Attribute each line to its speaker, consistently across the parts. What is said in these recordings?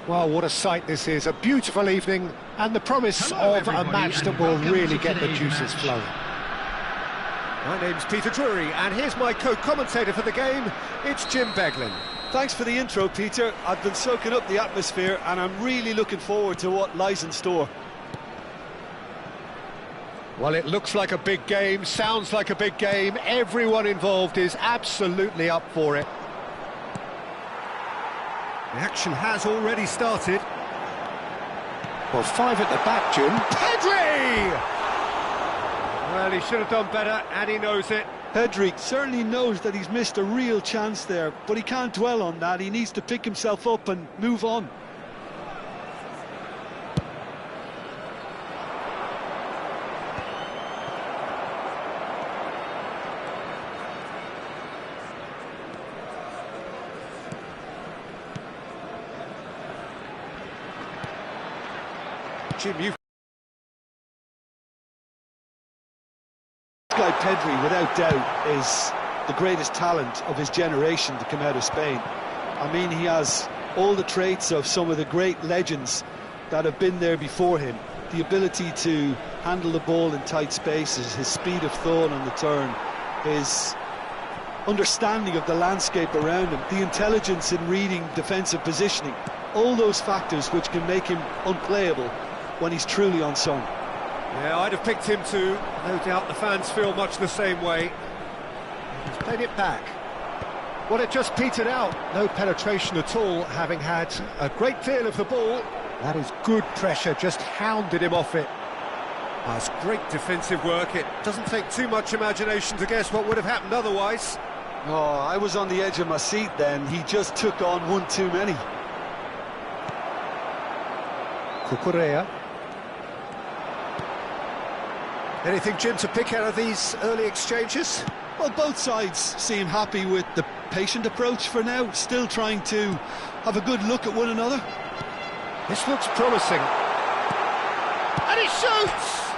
Speaker 1: Well, what a sight this is. A beautiful evening and the promise of a match that will really get the juices flowing. My name's Peter Drury, and here's my co-commentator for the game. It's Jim Beglin.
Speaker 2: Thanks for the intro, Peter. I've been soaking up the atmosphere, and I'm really looking forward to what lies in store.
Speaker 1: Well, it looks like a big game, sounds like a big game. Everyone involved is absolutely up for it. The action has already started. Well, 5 at the back, Jim. Pedri! Well, he should have done better, and he knows it.
Speaker 2: Pedri certainly knows that he's missed a real chance there, but he can't dwell on that. He needs to pick himself up and move on.
Speaker 1: Jim, you...
Speaker 2: This guy Pedri, without doubt, is the greatest talent of his generation to come out of Spain. I mean, he has all the traits of some of the great legends that have been there before him. The ability to handle the ball in tight spaces, his speed of thought on the turn, his understanding of the landscape around him, the intelligence in reading defensive positioning, all those factors which can make him unplayable when he's truly on song.
Speaker 1: Yeah, I'd have picked him too. No doubt the fans feel much the same way. He's played it back. Well, it just petered out. No penetration at all, having had a great deal of the ball. That is good pressure, just hounded him off it. That's great defensive work. It doesn't take too much imagination to guess what would have happened otherwise.
Speaker 2: Oh, I was on the edge of my seat then. He just took on one too many.
Speaker 1: Cucurella. Anything, Jim, to pick out of these early exchanges?
Speaker 2: Well, both sides seem happy with the patient approach for now, still trying to have a good look at one another.
Speaker 1: This looks promising. And he shoots!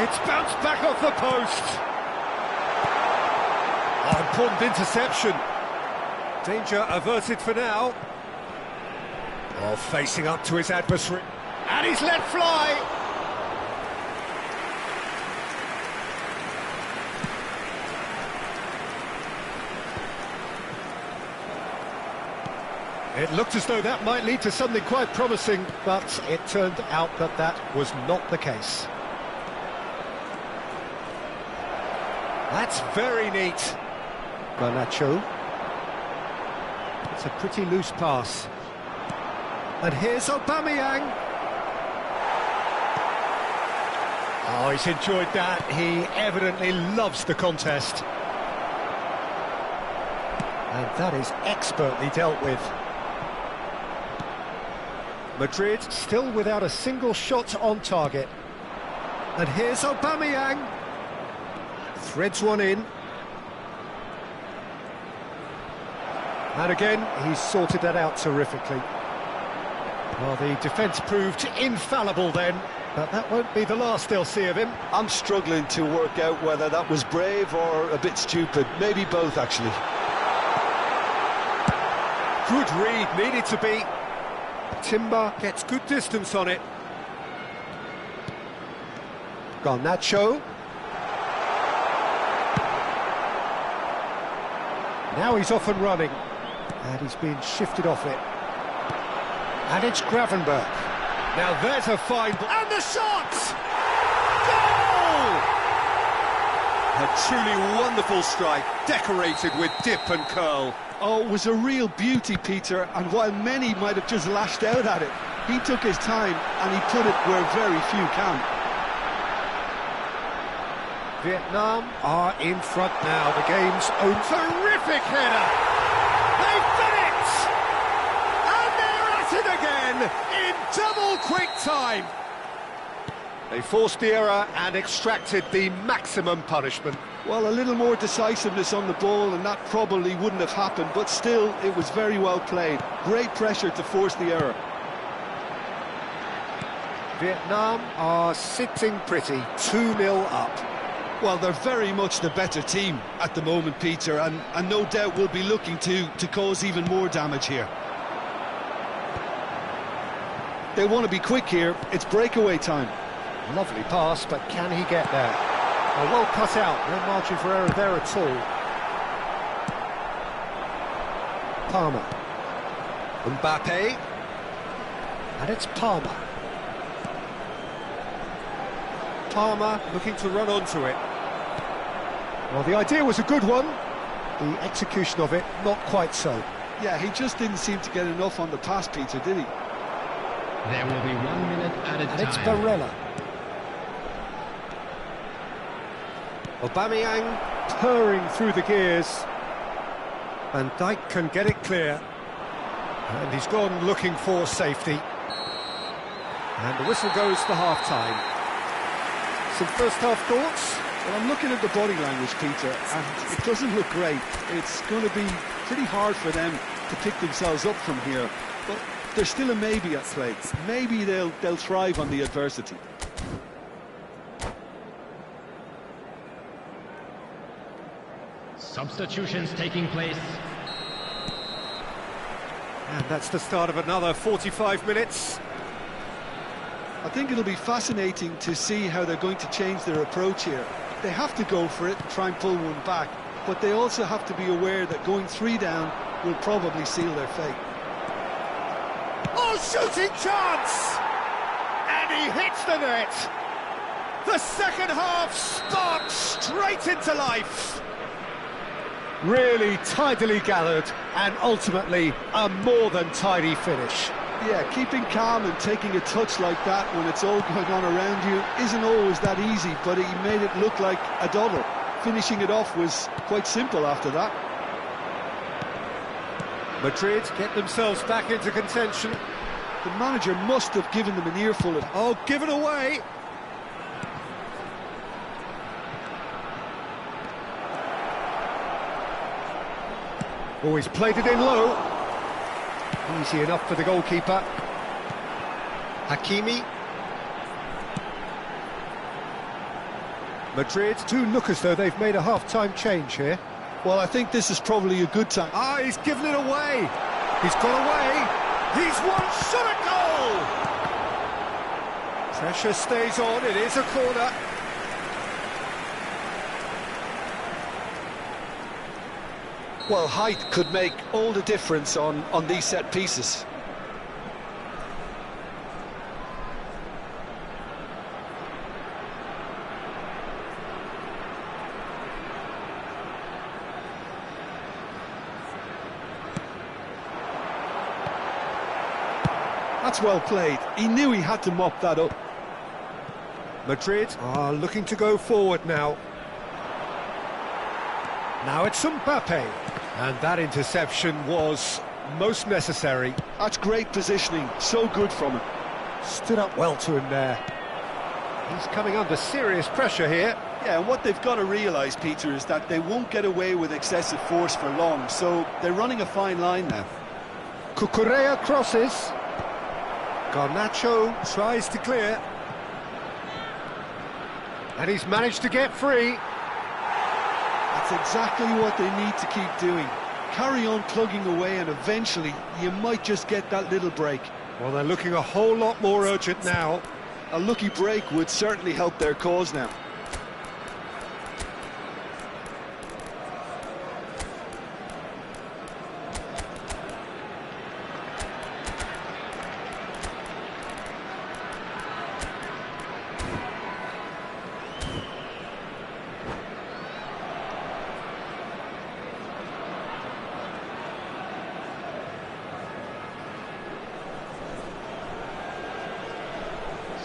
Speaker 1: It's bounced back off the post. Oh, important interception. Danger averted for now. Oh, facing up to his adversary. And he's let fly! It looked as though that might lead to something quite promising, but it turned out that that was not the case. That's very neat. Garnacho. It's a pretty loose pass. And here's Aubameyang. Oh, he's enjoyed that. He evidently loves the contest. And that is expertly dealt with. Madrid still without a single shot on target. And here's Aubameyang. Threads one in. And again, he's sorted that out terrifically. Well, the defence proved infallible then, but that won't be the last they'll see of him.
Speaker 2: I'm struggling to work out whether that was brave or a bit stupid. Maybe both, actually.
Speaker 1: Good read, needed to be. Timber gets good distance on it. Garnacho. Now he's off and running. And he's been shifted off it. And it's Gravenberch. Now there's a fine ball. And the shot! Goal!
Speaker 3: A truly wonderful strike, decorated with dip and curl.
Speaker 2: Oh, it was a real beauty, Peter, and while many might have just lashed out at it, he took his time and he put it where very few can.
Speaker 1: Vietnam are in front now. The game's own terrific header. They've done it! And they're at it again in double quick time. They forced the error and extracted the maximum punishment.
Speaker 2: Well, a little more decisiveness on the ball and that probably wouldn't have happened, but still, it was very well played. Great pressure to force the error.
Speaker 1: Vietnam are sitting pretty, 2-0 up.
Speaker 2: Well, they're very much the better team at the moment, Peter, and no doubt will be looking to cause even more damage here. They want to be quick here. It's breakaway time.
Speaker 1: Lovely pass, but can he get there? Well cut out, no margin for error there at all. Palmer. Mbappe. And it's Palmer. Palmer looking to run onto it. Well, the idea was a good one. The execution of it, not quite so.
Speaker 2: Yeah, he just didn't seem to get enough on the pass, Peter, did he?
Speaker 4: There will be 1 minute added time.
Speaker 1: And it's Barella. Aubameyang purring through the gears. Van Dijk can get it clear. And he's gone looking for safety. And the whistle goes for half-time. Some first-half thoughts?
Speaker 2: Well, I'm looking at the body language, Peter, and it doesn't look great. It's going to be pretty hard for them to pick themselves up from here. But there's still a maybe at play. Maybe they'll thrive on the adversity.
Speaker 4: Substitutions taking place.
Speaker 1: And that's the start of another 45 minutes.
Speaker 2: I think it'll be fascinating to see how they're going to change their approach here. They have to go for it and try and pull one back, but they also have to be aware that going 3 down will probably seal their fate.
Speaker 1: Oh, shooting chance! And he hits the net! The second half sparks straight into life! Really tidily gathered, and ultimately a more than tidy finish.
Speaker 2: Yeah, keeping calm and taking a touch like that when it's all going on around you isn't always that easy, but he made it look like a doddle. Finishing it off was quite simple after that.
Speaker 1: Madrid get themselves back into contention.
Speaker 2: The manager must have given them an earful of...
Speaker 1: Oh, given away! Oh, he's played it in low. Easy enough for the goalkeeper. Hakimi. Madrid do look as though they've made a half-time change here.
Speaker 2: Well, I think this is probably a good time.
Speaker 1: Ah, he's given it away. He's gone away. He's one shot at goal. Pressure stays on. It is a corner.
Speaker 2: Well, height could make all the difference on these set pieces. That's well played. He knew he had to mop that up.
Speaker 1: Madrid are looking to go forward now. Now it's Mbappe. And that interception was most necessary.
Speaker 2: That's great positioning, so good from him.
Speaker 1: Stood up well to him there. He's coming under serious pressure here.
Speaker 2: Yeah, and what they've got to realise, Peter, is that they won't get away with excessive force for long, so they're running a fine line now.
Speaker 1: Cucurella crosses. Garnacho tries to clear. And he's managed to get free.
Speaker 2: That's exactly what they need to keep doing. Carry on plugging away and eventually you might just get that little break.
Speaker 1: Well, they're looking a whole lot more urgent now.
Speaker 2: A lucky break would certainly help their cause now.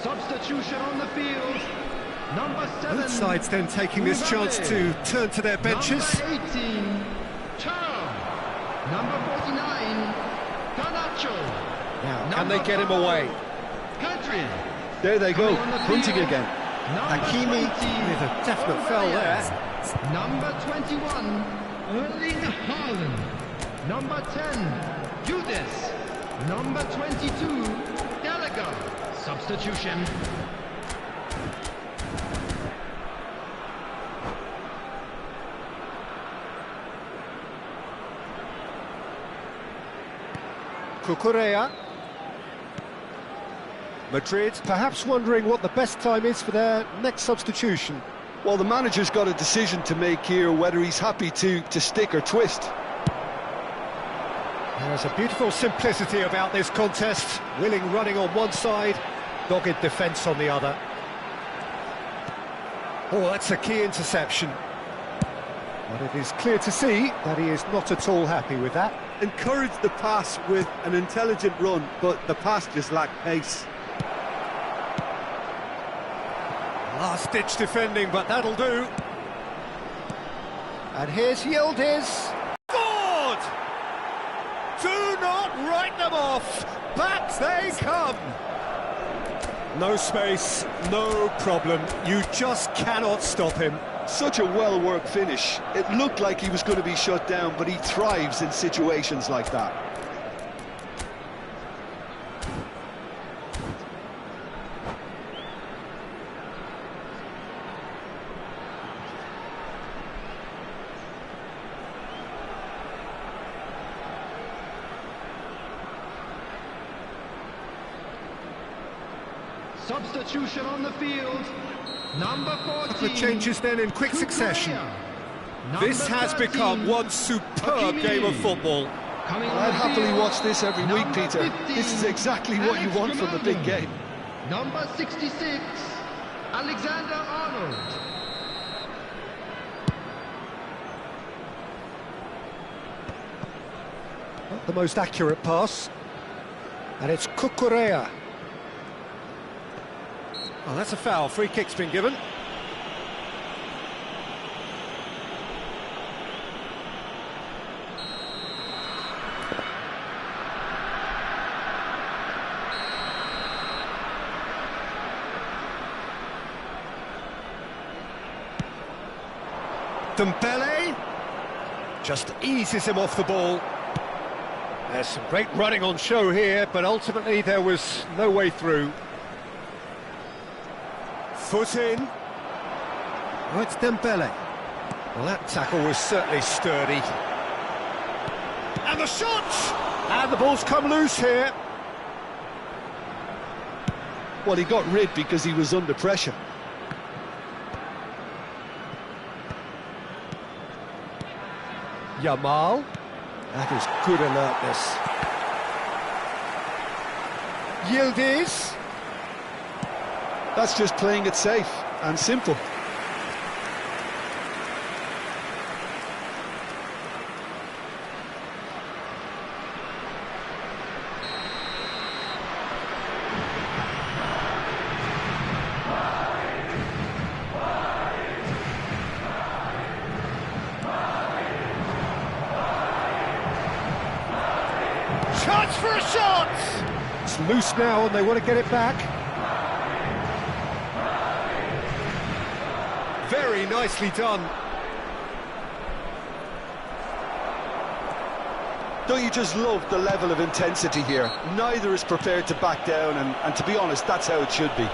Speaker 4: Substitution on the field. Number 7.
Speaker 1: Both sides then taking this chance to turn to their benches.
Speaker 4: Number 18, Thuram. Number 49, Garnacho.
Speaker 1: Now, can they get him away?
Speaker 4: Hadrian.
Speaker 2: There they go, hunting again.
Speaker 1: Hakimi with a definite foul there.
Speaker 4: Number 21, Erling Haaland. Number 10, Judas. Number 22, Gallagher. Substitution.
Speaker 1: Cucurella. Madrid perhaps wondering what the best time is for their next substitution.
Speaker 2: Well, the manager's got a decision to make here, whether he's happy to stick or twist.
Speaker 1: There's a beautiful simplicity about this contest. Willing running on one side, dogged defence on the other. Oh, that's a key interception. But it is clear to see that he is not at all happy with that.
Speaker 3: Encouraged the pass with an intelligent run, but the pass just lacked pace.
Speaker 1: Last-ditch defending, but that'll do. And here's Yildiz. Forward! Do not write them off. Back they come. No space, no problem. You just cannot stop him.
Speaker 2: Such a well-worked finish. It looked like he was going to be shut down, but he thrives in situations like that.
Speaker 4: Substitution on the field. Number 14.
Speaker 1: Couple of changes then in quick succession. This has become one superb game of football.
Speaker 2: I'd happily watch this every week, Peter.
Speaker 4: 15,
Speaker 2: this is exactly what you want from a big game.
Speaker 4: Number 66, Alexander Arnold.
Speaker 1: Not the most accurate pass. And it's Cucurella. Oh, that's a foul. Free kick's been given. Dembele just eases him off the ball. There's some great running on show here, but ultimately there was no way through. Foot in. Oh, it's Dembele. Well, that tackle was certainly sturdy. And the shot! And the ball's come loose here.
Speaker 2: Well, he got rid because he was under pressure.
Speaker 1: Yamal. That is good alertness. Yildiz.
Speaker 2: That's just playing it safe and simple.
Speaker 1: Chance for a shot! It's loose now and they want to get it back. Very nicely done.
Speaker 2: Don't you just love the level of intensity here? Neither is prepared to back down, and to be honest, that's how it should be.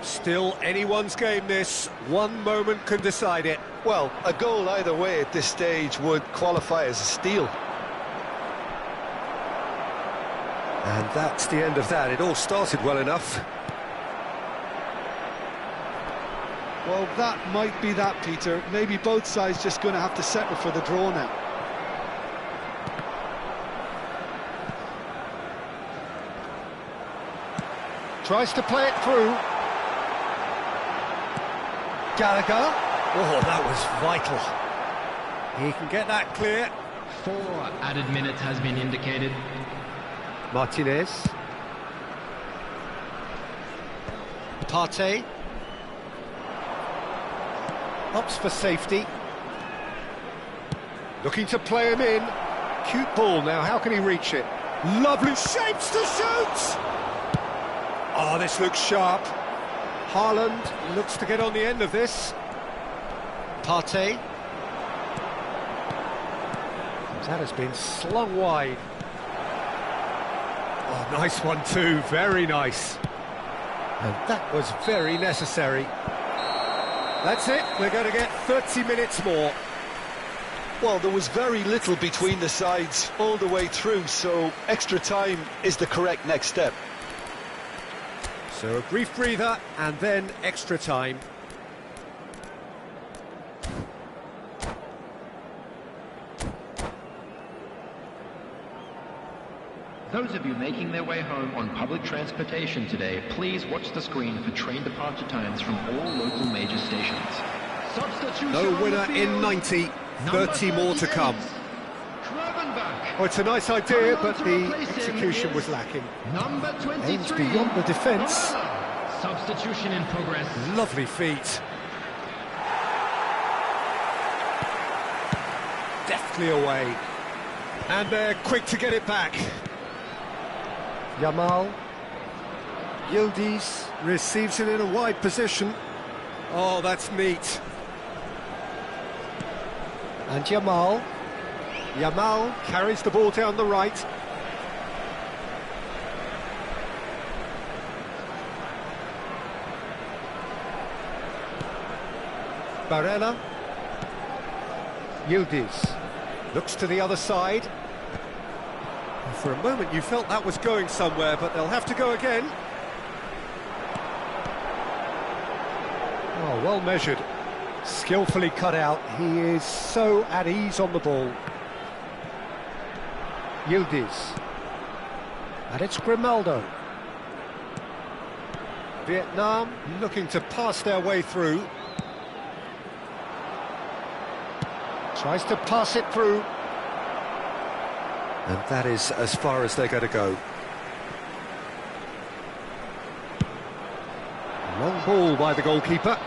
Speaker 1: Still anyone's game this. One moment can decide it.
Speaker 2: Well, a goal either way at this stage would qualify as a steal.
Speaker 1: And that's the end of that. It all started well enough.
Speaker 2: Well, that might be that, Peter. Maybe both sides just going to have to settle for the draw now.
Speaker 1: Tries to play it through. Gallagher. Oh, that was vital. He can get that clear.
Speaker 4: 4 added minutes has been indicated.
Speaker 1: Martinez. Partey. Opts for safety. Looking to play him in. Cute ball now, how can he reach it? Lovely shapes to shoot! Oh, this looks sharp. Haaland looks to get on the end of this. Partey. That has been slung wide. Oh, nice one too, very nice. And that was very necessary. That's it, we're going to get 30 minutes more.
Speaker 2: Well, there was very little between the sides all the way through, so extra time is the correct next step.
Speaker 1: So a brief breather and then extra time.
Speaker 4: Those of you making their way home on public transportation today, please watch the screen for train departure times from all local major stations. Substitution
Speaker 1: No
Speaker 4: on the
Speaker 1: winner in
Speaker 4: field.
Speaker 1: 90,
Speaker 4: Number
Speaker 1: 30 more to come.
Speaker 4: Gravenbach.
Speaker 1: Oh, it's a nice idea, but
Speaker 4: To
Speaker 1: the
Speaker 4: replace him
Speaker 1: execution
Speaker 4: is
Speaker 1: was lacking.
Speaker 4: Number 23.
Speaker 1: Aims beyond the defence.
Speaker 4: Corona. Substitution in progress.
Speaker 1: Lovely feet. Deftly away. And they're quick to get it back. Yamal. Yildiz receives it in a wide position. Oh, that's neat. And Yamal. Yamal carries the ball down the right. Barella. Yildiz looks to the other side. For a moment you felt that was going somewhere, but they'll have to go again. Oh, well measured. Skillfully cut out. He is so at ease on the ball. Yildiz. And it's Grimaldo. Vietnam looking to pass their way through. Tries to pass it through. And that is as far as they're going to go. Long ball by the goalkeeper.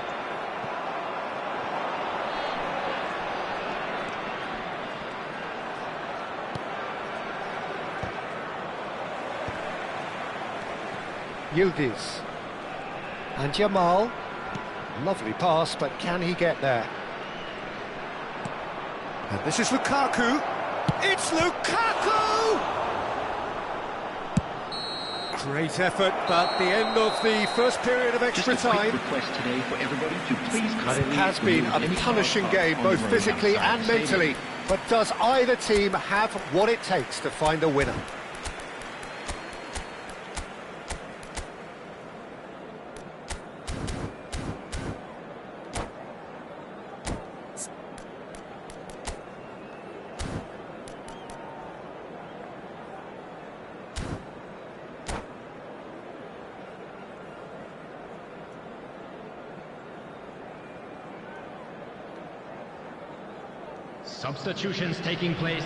Speaker 1: Yildiz. And Yamal. Lovely pass, but can he get there? And this is Lukaku. It's Lukaku! Great effort, but the end of the first period of extra
Speaker 4: Just a quick
Speaker 1: time.
Speaker 4: request today for everybody to please
Speaker 1: And it has been a punishing game, both physically and mentally. But does either team have what it takes to find a winner?
Speaker 4: Substitutions taking place.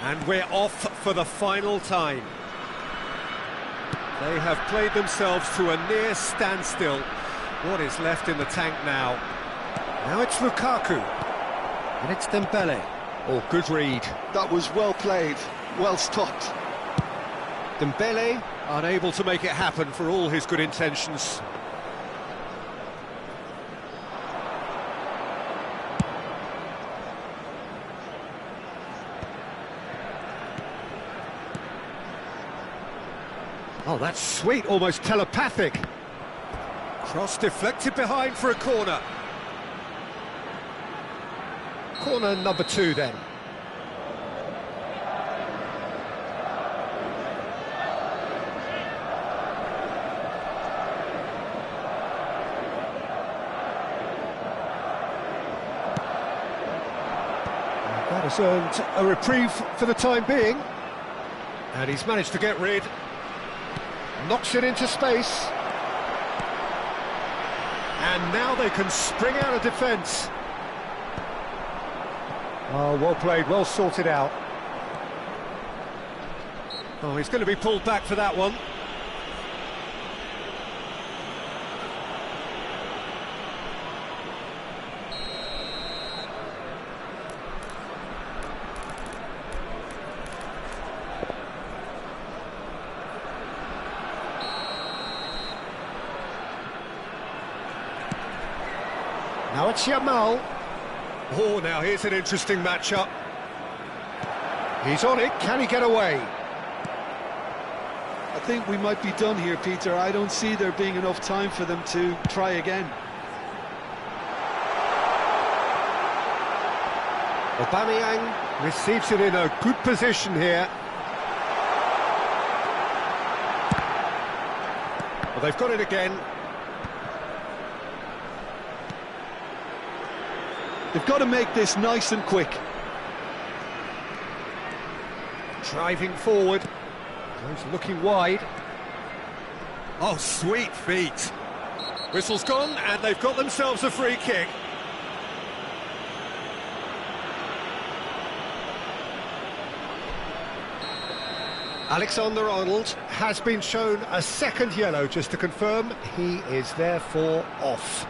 Speaker 1: And we're off for the final time. They have played themselves to a near standstill. What is left in the tank now? Now it's Lukaku. And it's Dembele. Oh, good read.
Speaker 2: That was well played, well stopped.
Speaker 1: Dembele unable to make it happen for all his good intentions. Oh, that's sweet, almost telepathic. Cross deflected behind for a corner. Corner number 2 then. That has earned a reprieve for the time being. And he's managed to get rid. Knocks it into space. And now they can spring out of defence. Oh, well played, well sorted out. Oh, he's going to be pulled back for that one. Now it's Yamal. Oh, now here's an interesting matchup. He's on it, can he get away?
Speaker 2: I think we might be done here, Peter. I don't see there being enough time for them to try again.
Speaker 1: Aubameyang receives it in a good position here. Well, they've got it again.
Speaker 2: They've got to make this nice and quick.
Speaker 1: Driving forward. He's looking wide.
Speaker 3: Oh, sweet feet.
Speaker 1: Whistle's gone, and they've got themselves a free kick. Alexander-Arnold has been shown a second yellow, just to confirm. He is therefore off.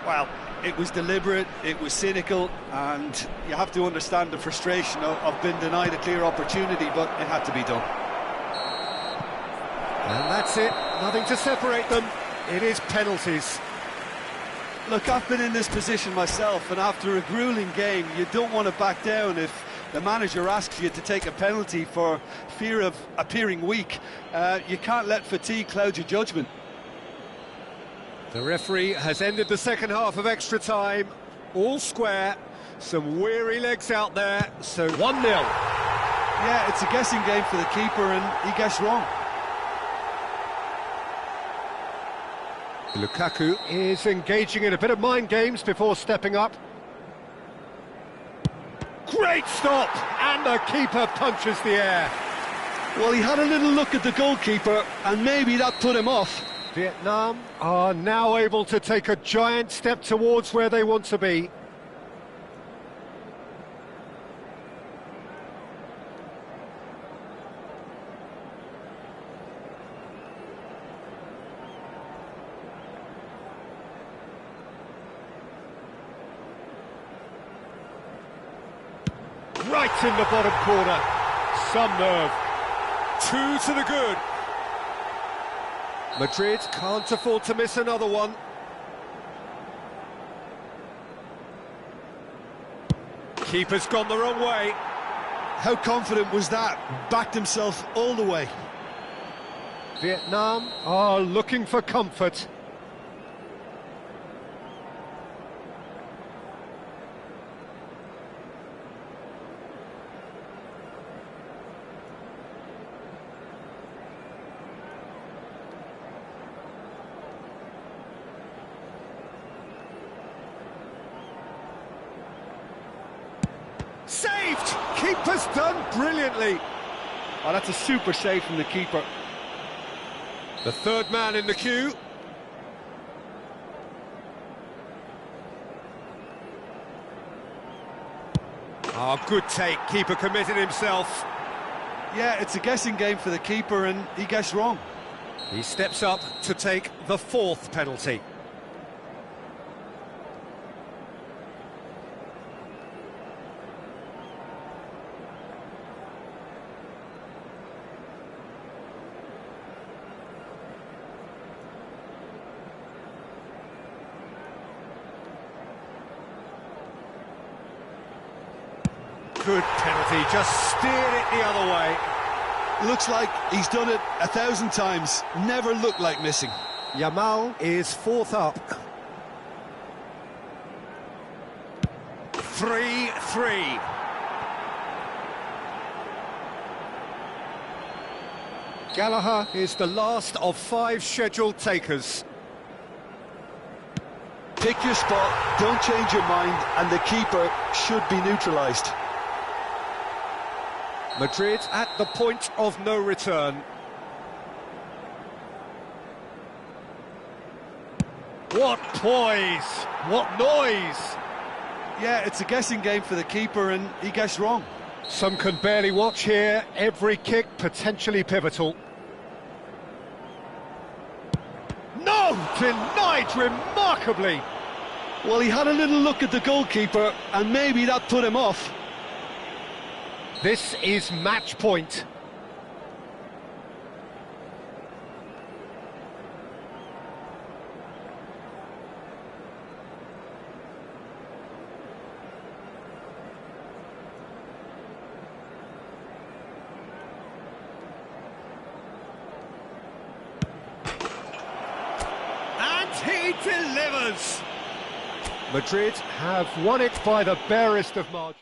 Speaker 2: Well, it was deliberate, it was cynical, and you have to understand the frustration of being denied a clear opportunity, but it had to be done.
Speaker 1: And that's it, nothing to separate them. It is penalties.
Speaker 2: Look, I've been in this position myself, and after a gruelling game, you don't want to back down if the manager asks you to take a penalty for fear of appearing weak. You can't let fatigue cloud your judgment.
Speaker 1: The referee has ended the second half of extra time. All square, some weary legs out there, so 1-0.
Speaker 2: Yeah, it's a guessing game for the keeper, and he guessed wrong.
Speaker 1: Lukaku is engaging in a bit of mind games before stepping up. Great stop! And the keeper punches the air.
Speaker 2: Well, he had a little look at the goalkeeper, and maybe that put him off.
Speaker 1: Vietnam are now able to take a giant step towards where they want to be. Right in the bottom corner. Some nerve. 2 to the good. Madrid can't afford to miss another one. Keeper's gone the wrong way.
Speaker 2: How confident was that? Backed himself all the way.
Speaker 1: Vietnam are looking for comfort. Saved! Keeper's done brilliantly.
Speaker 2: Oh, that's a super save from the keeper.
Speaker 1: The third man in the queue. Oh, good take. Keeper committed himself.
Speaker 2: Yeah, it's a guessing game for the keeper, and he guessed wrong.
Speaker 1: He steps up to take the fourth penalty. Good penalty, just steered it the other way.
Speaker 2: Looks like he's done it 1,000 times, never looked like missing.
Speaker 1: Yamal is fourth up. 3-3. Gallagher is the last of 5 scheduled takers.
Speaker 2: Pick your spot, don't change your mind, and the keeper should be neutralised.
Speaker 1: Madrid at the point of no return. What poise! What noise!
Speaker 2: Yeah, it's a guessing game for the keeper, and he guessed wrong.
Speaker 1: Some can barely watch here. Every kick potentially pivotal. No! Denied remarkably!
Speaker 2: Well, he had a little look at the goalkeeper, and maybe that put him off.
Speaker 1: This is match point. And he delivers! Madrid have won it by the barest of margins.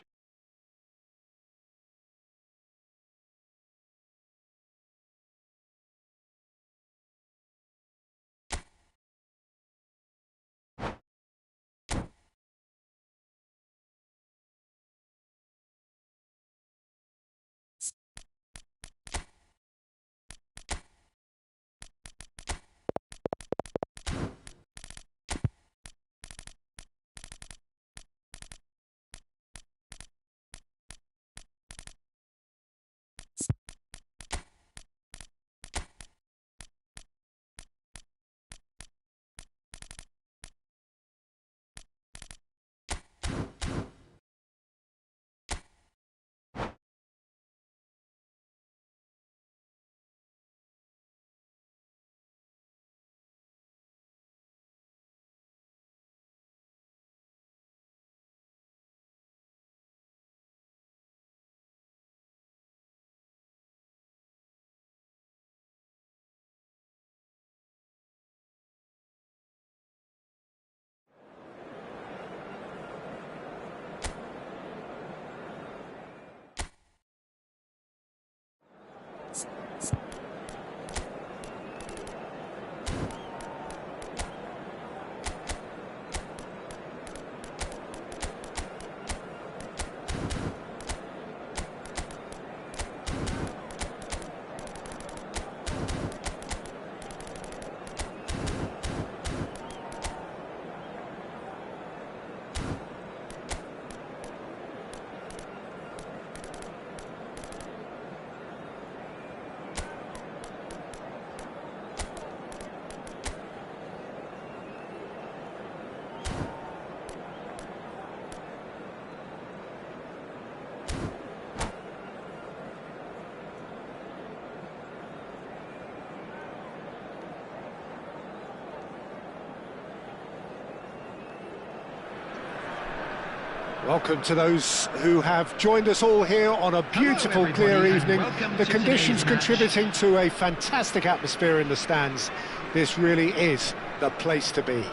Speaker 1: Welcome to those who have joined us all here on a beautiful, clear evening. The conditions contributing to a fantastic atmosphere in the stands. This really is the place to be.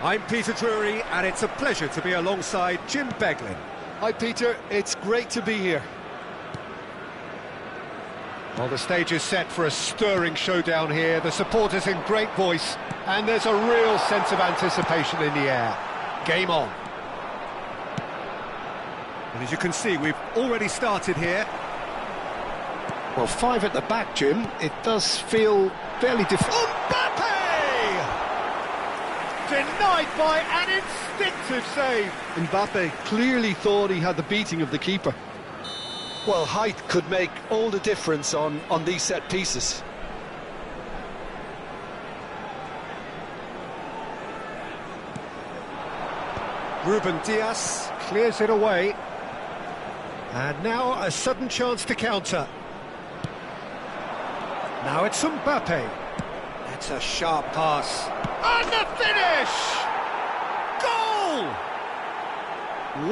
Speaker 3: I'm Peter Drury, and it's a pleasure to be alongside Jim Beglin.
Speaker 2: Hi Peter, it's great to be here.
Speaker 1: Well, the stage is set for a stirring showdown here. The supporters in great voice, and there's a real sense of anticipation in the air. Game on.
Speaker 3: And as you can see, we've already started here.
Speaker 1: Well, 5 at the back, Jim. It does feel fairly difficult. Mbappe! Denied by an instinctive save.
Speaker 2: Mbappe clearly thought he had the beating of the keeper. Well, height could make all the difference on these set pieces.
Speaker 1: Ruben Dias clears it away. And now a sudden chance to counter. Now it's Mbappe. That's a sharp pass. And the finish! Goal!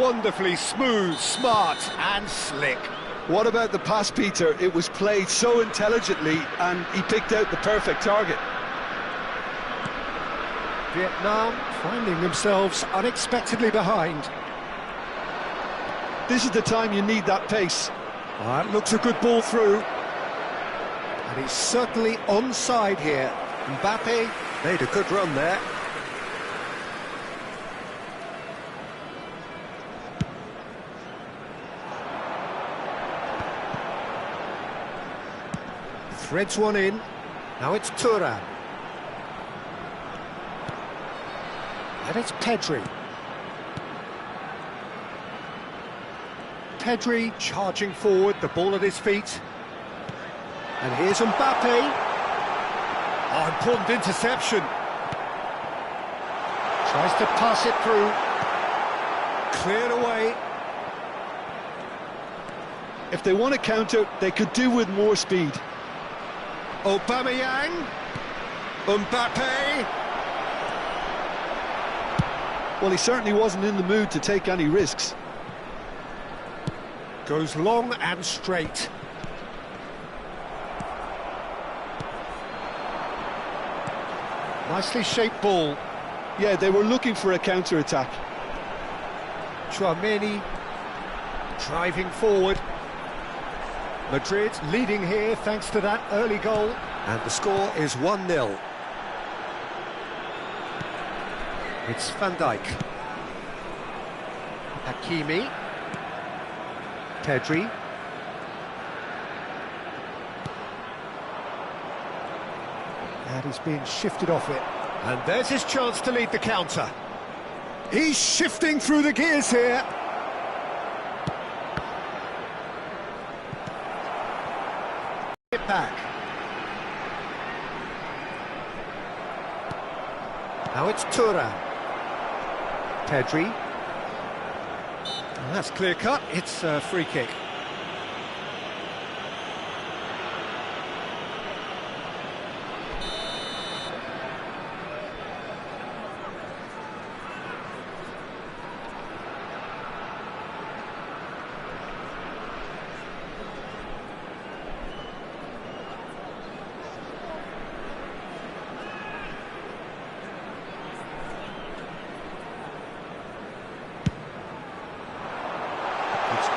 Speaker 1: Wonderfully smooth, smart and slick.
Speaker 2: What about the pass, Peter? It was played so intelligently and he picked out the perfect target.
Speaker 1: Vietnam finding themselves unexpectedly behind.
Speaker 2: This is the time you need that pace.
Speaker 1: That looks a good ball through. And he's certainly onside here. Mbappe made a good run there. Threads one in. Now it's Thuram. And it's Pedri. Pedri charging forward, the ball at his feet. And here's Mbappe. Oh, important interception. Tries to pass it through. Cleared away.
Speaker 2: If they want to counter, they could do with more speed.
Speaker 1: Aubameyang. Mbappe.
Speaker 2: Well, he certainly wasn't in the mood to take any risks.
Speaker 1: Goes long and straight. Nicely shaped ball.
Speaker 2: Yeah, they were looking for a counter-attack.
Speaker 1: Tchouaméni driving forward. Madrid leading here thanks to that early goal. And the score is 1-0. It's Van Dijk. Hakimi. Pedri. And he's being shifted off it. And there's his chance to lead the counter. He's shifting through the gears here. It back. Now it's Thuram. Pedri. And that's clear cut. It's a free kick.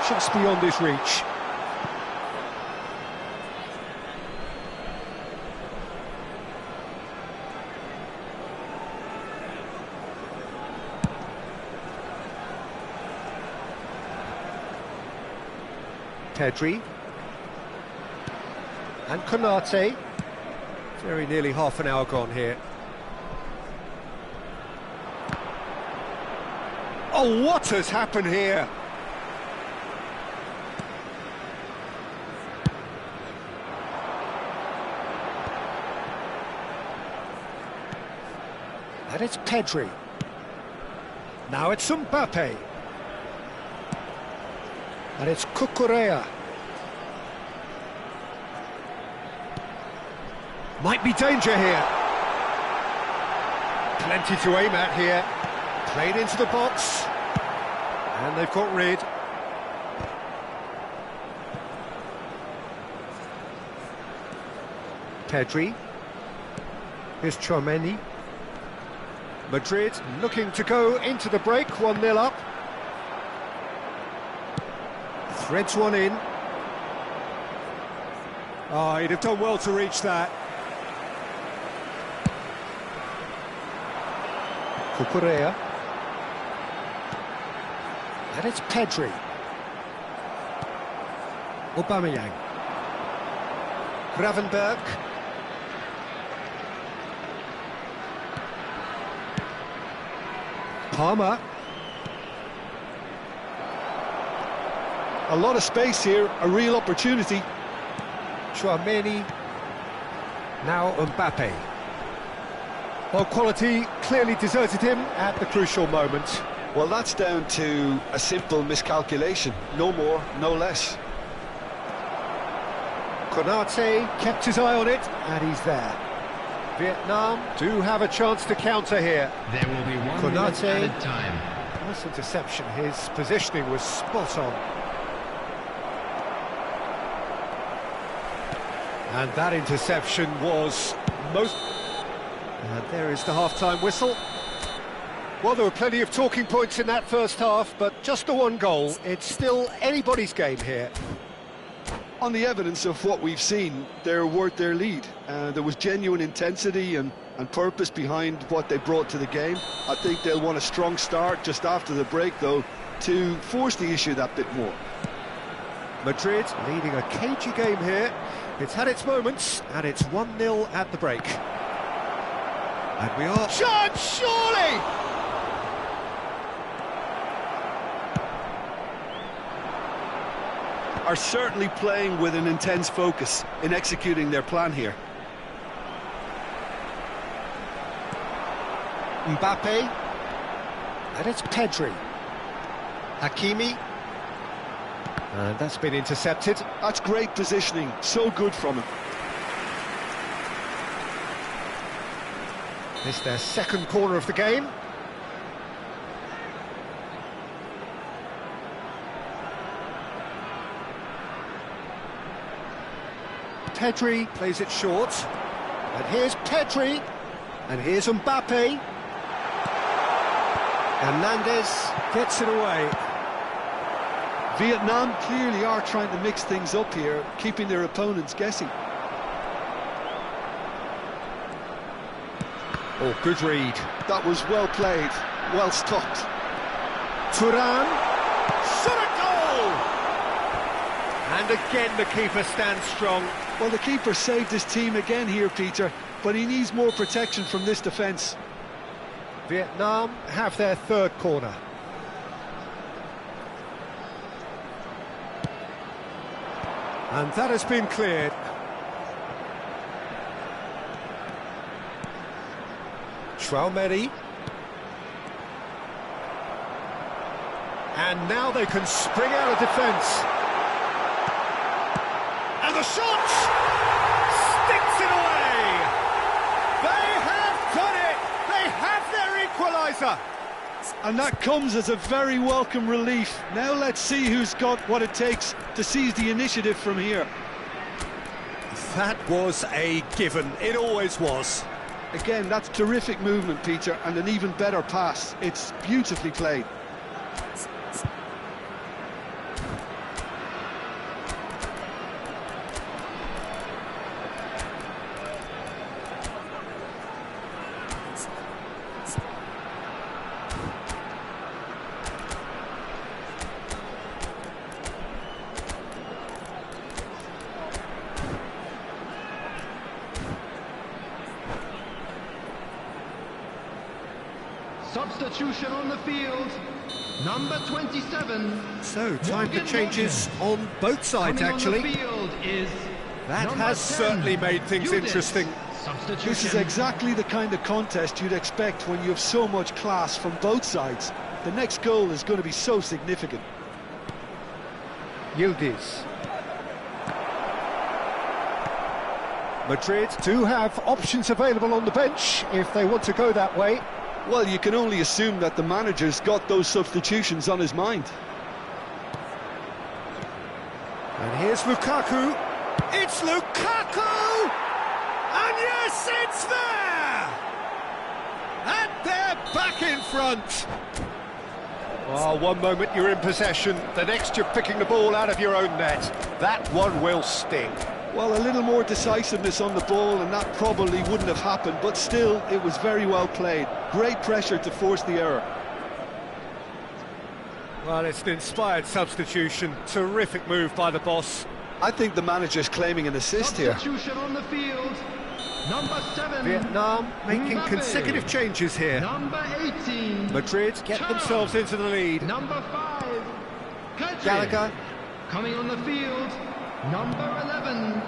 Speaker 1: Just beyond his reach. Pedri. And Konate. Very nearly half an hour gone here. Oh, what has happened here? And it's Pedri. Now it's Mbappe. And it's Cucurella. Might be danger here. Plenty to aim at here. Played into the box. And they've got rid. Pedri. Here's Tchouaméni. Madrid looking to go into the break, 1-0 up. Threads one in. Oh, he'd have done well to reach that. Cucurella. And it's Pedri. Aubameyang. Gravenberg. Palmer.
Speaker 2: A lot of space here, a real opportunity.
Speaker 1: Tchouaméni. Now Mbappe. Well, quality clearly deserted him at the crucial moment.
Speaker 2: Well, that's down to a simple miscalculation. No more, no less.
Speaker 1: Konate kept his eye on it, and he's there. Vietnam do have a chance to counter here.
Speaker 4: There will be 1 minute added time.
Speaker 1: Nice interception. His positioning was spot on. And that interception was most... And there is the half-time whistle. Well, there were plenty of talking points in that first half, but just the one goal. It's still anybody's game here.
Speaker 2: On the evidence of what we've seen, they're worth their lead. There was genuine intensity and purpose behind what they brought to the game. I think they'll want a strong start just after the break, though, to force the issue that bit more.
Speaker 1: Madrid leading a cagey game here. It's had its moments, and it's 1-0 at the break. And we are... Chance, surely!
Speaker 2: Are certainly playing with an intense focus in executing their plan here.
Speaker 1: Mbappe. And it's Pedri. Hakimi. And that's been intercepted.
Speaker 2: That's great positioning, so good from him.
Speaker 1: This is their second corner of the game. Pedri plays it short. And here's Pedri. And here's Mbappe. Hernandez gets it away.
Speaker 2: Vietnam clearly are trying to mix things up here, keeping their opponents guessing.
Speaker 1: Oh, good read.
Speaker 2: That was well played, well stopped.
Speaker 1: Thuram. Shot a goal! And again the keeper stands strong.
Speaker 2: Well, the keeper saved his team again here, Peter, but he needs more protection from this defence.
Speaker 1: Vietnam have their third corner. And that has been cleared. Traoré. And now they can spring out of defence. And the shot! Sticks it away! They have done it! They have their equaliser!
Speaker 2: And that comes as a very welcome relief. Now let's see who's got what it takes to seize the initiative from here.
Speaker 1: That was a given. It always was.
Speaker 2: Again, that's terrific movement, Peter, and an even better pass. It's beautifully played.
Speaker 4: Substitution on the field, number 27.
Speaker 1: So, time for changes on both sides,
Speaker 4: Coming
Speaker 1: actually.
Speaker 4: on the field is
Speaker 1: That
Speaker 4: number
Speaker 1: has
Speaker 4: 10,
Speaker 1: certainly made things
Speaker 4: Yildiz.
Speaker 1: interesting.
Speaker 4: Substitution.
Speaker 2: This is exactly the kind of contest you'd expect when you have so much class from both sides. The next goal is going to be so significant.
Speaker 1: Yildiz. Madrid do have options available on the bench if they want to go that way.
Speaker 2: Well, you can only assume that the manager's got those substitutions on his mind.
Speaker 1: And here's Lukaku. It's Lukaku! And yes, it's there! And they're back in front. Oh, one moment you're in possession, the next you're picking the ball out of your own net. That one will sting.
Speaker 2: Well, a little more decisiveness on the ball and that probably wouldn't have happened, but still, it was very well played. Great pressure to force the error.
Speaker 1: Well, it's an inspired substitution. Terrific move by the boss.
Speaker 2: I think the manager's claiming an assist here.
Speaker 4: Substitution on the field, number 7.
Speaker 1: Vietnam making
Speaker 4: Mbappe.
Speaker 1: consecutive changes here.
Speaker 4: Number 18.
Speaker 1: Madrid get
Speaker 4: Thuram.
Speaker 1: themselves into the lead.
Speaker 4: Number 5. Pedri.
Speaker 1: Gallagher.
Speaker 4: Coming on the field, number 11.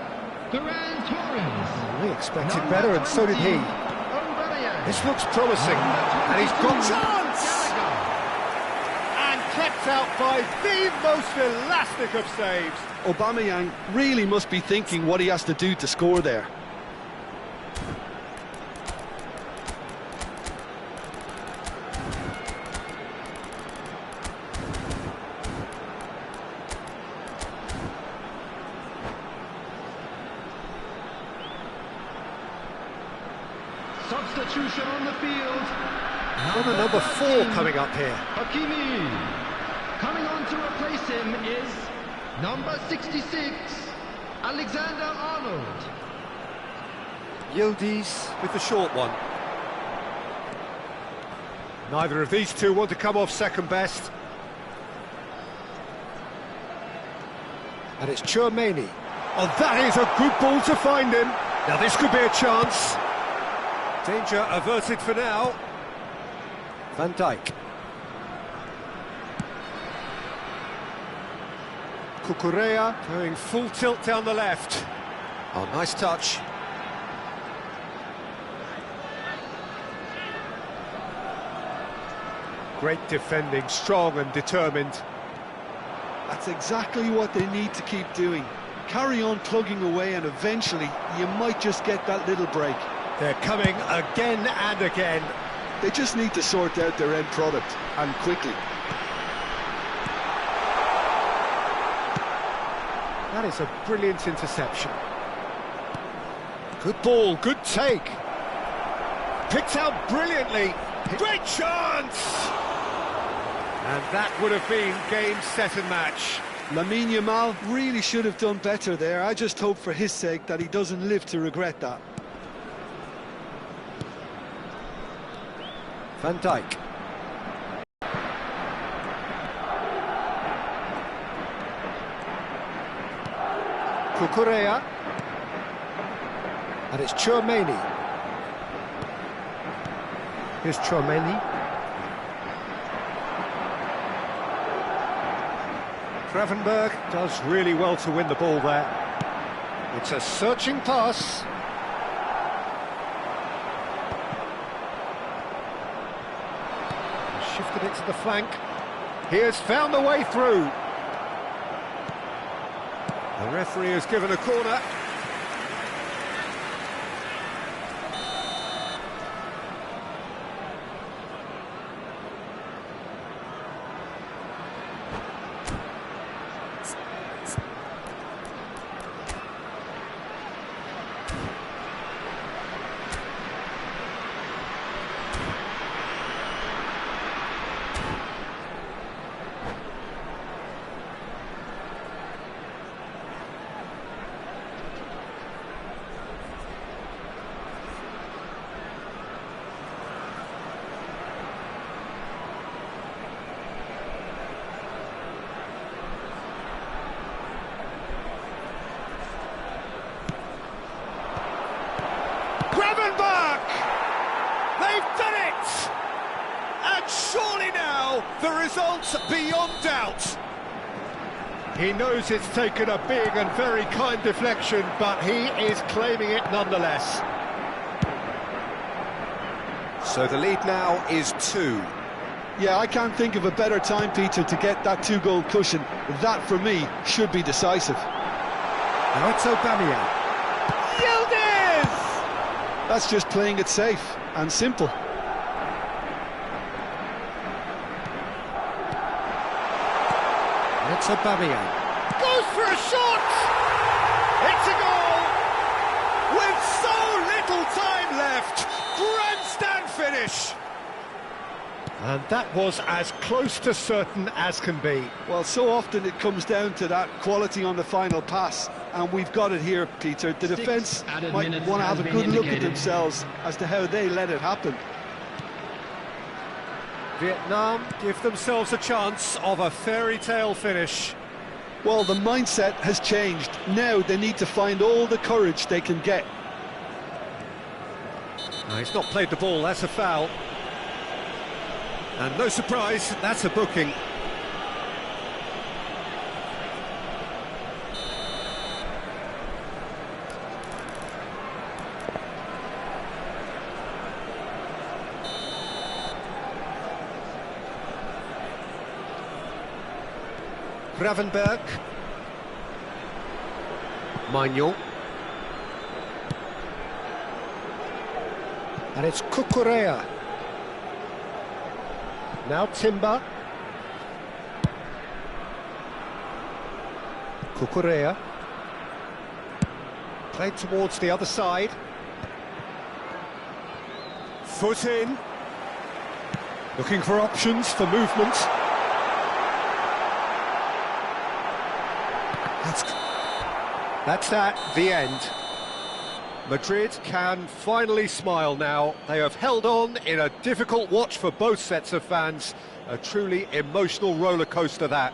Speaker 4: Ferran Torres.
Speaker 1: We expected
Speaker 4: Number
Speaker 1: better, and so did
Speaker 4: 20,
Speaker 1: he.
Speaker 4: Aubameyang.
Speaker 1: This looks promising, and he's got chance!
Speaker 4: Gallagher.
Speaker 1: And kept out by the most elastic of saves.
Speaker 2: Aubameyang really must be thinking what he has to do to score there.
Speaker 4: Substitution on the field.
Speaker 1: Corner number 4 coming up here.
Speaker 4: Hakimi. Coming on to replace him is number 66, Alexander-Arnold.
Speaker 1: Yildiz with the short one. Neither of these two want to come off second best. And it's Tchouaméni. Oh, that is a good ball to find him. Now this could be a chance. Danger averted for now. Van Dijk. Cucurella going full tilt down the left. Oh, nice touch. Great defending, strong and determined.
Speaker 2: That's exactly what they need to keep doing. Carry on plugging away and eventually you might just get that little break.
Speaker 1: They're coming again and again.
Speaker 2: They just need to sort out their end product, and quickly.
Speaker 1: That is a brilliant interception. Good ball, good take. Picked out brilliantly. Great chance! And that would have been game, set and match.
Speaker 2: Lamine Yamal really should have done better there. I just hope for his sake that he doesn't live to regret that.
Speaker 1: Van Dijk. Cucurella. And it's Tchouaméni. Here's Tchouaméni. Gravenberg does really well to win the ball there. It's a searching pass. Shifted it to the flank. He has found a way through. The referee has given a corner. They've done it! And surely now, the result's beyond doubt. He knows it's taken a big and very kind deflection, but he is claiming it nonetheless. So the lead now is 2.
Speaker 2: Yeah, I can't think of a better time, Peter, to get that 2-goal cushion. That, for me, should be decisive.
Speaker 1: Now it's Aubameyang. Yildiz!
Speaker 2: That's just playing it safe and simple.
Speaker 1: It's Aubameyang. Goes for a shot! It's a goal! With so little time left! Grandstand finish! And that was as close to certain as can be.
Speaker 2: Well, so often it comes down to that quality on the final pass, and we've got it here, Peter. The defence might want to have a good look at themselves as to how they let it happen.
Speaker 1: Vietnam give themselves a chance of a fairy tale finish.
Speaker 2: Well, the mindset has changed. Now they need to find all the courage they can get.
Speaker 1: No, he's not played the ball, that's a foul. And no surprise, that's a booking. Gravenberg. Maignan. And it's Cucurella. Now Timber. Cucurella. Played towards the other side. Foot in. Looking for options for movement. That's the end. Madrid can finally smile now. They have held on in a difficult watch for both sets of fans. A truly emotional roller coaster that.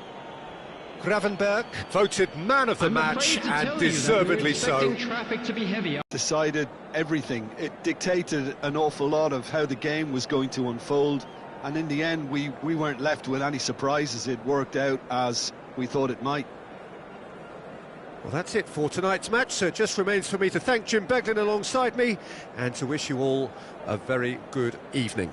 Speaker 1: Gravenberg voted man of the match, and deservedly so.
Speaker 4: Traffic to be heavy.
Speaker 2: Decided everything. It dictated an awful lot of how the game was going to unfold, and in the end we weren't left with any surprises. It worked out as we thought it might.
Speaker 1: Well, that's it for tonight's match, so it just remains for me to thank Jim Beglin alongside me and to wish you all a very good evening.